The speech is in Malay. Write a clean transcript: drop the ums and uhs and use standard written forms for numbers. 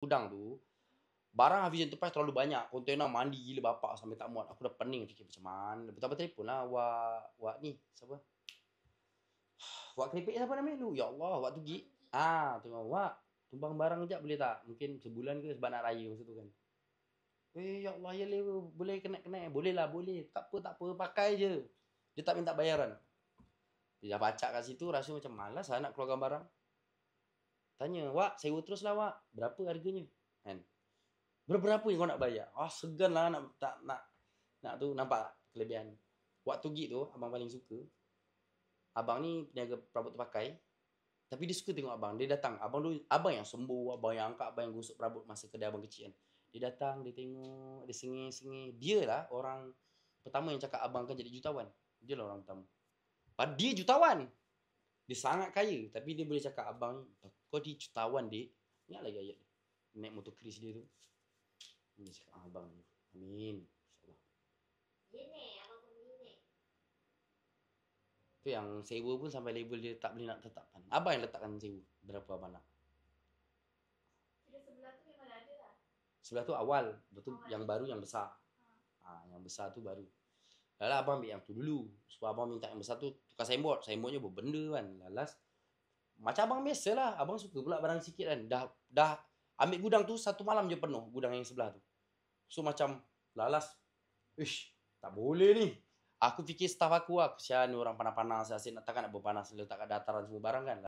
gudang tu, barang Hafiz Enterprise terlalu banyak. Kontainer mandi gila bapak sampai tak muat. Aku dah pening fikir macam mana. Betapa telefon lah wak ni siapa? Wak keripik siapa namanya lu? Ya Allah, wak tu gig. Tengok wak tumbang barang kejap boleh tak? Mungkin sebulan ke sebab nak raya masa tu kan. Ya Allah, ya boleh kena. Boleh lah, boleh. Tak apa, pakai je. Dia tak minta bayaran. Dia dah baca kat situ, rasa macam malas lah nak keluarkan barang. Tanya, wak, sewa terus lah wak. Berapa harganya? Kan? Berapa yang kau nak bayar? Segan lah nak tu nampak kelebihan. Waktu gig tu, abang paling suka. Abang ni peniaga perabot terpakai. Tapi dia suka tengok abang. Dia datang. Abang yang sembuh, abang yang angkat, abang yang gosok perabot masa kedai abang kecil kan. Dia datang, dia tengok, dia sengih-sengih. Dia lah orang pertama yang cakap abang kan jadi jutawan. Dia lah orang pertama. Padahal dia jutawan. Dia sangat kaya. Tapi dia boleh cakap abang, kau di jutawan dik. Ingat lagi ayat dia. Naik motor kris dia tu. Dia cakap abang ni. Amin. InsyaAllah. Tu yang sewa pun sampai label dia tak boleh nak tetapkan. Abang yang letakkan sewa. Berapa abang nak. Sebelah tu memang ada lah. Sebelah tu awal. Betul yang baru yang besar. Yang besar tu baru. Lalu abang ambil yang tu dulu. Sebab abang minta yang besar tu tukar signboard. Signboardnya berbenda kan. Lalas. Macam abang biasa lah. Abang suka pula barang sikit kan. Dah ambil gudang tu satu malam je penuh. Gudang yang sebelah tu. So macam lalas. Tak boleh ni. Aku fikir staff aku lah. Kesian ni orang panas-panas. Asyik nak takkan nak berpanas. Letak kat dataran semua barang kan.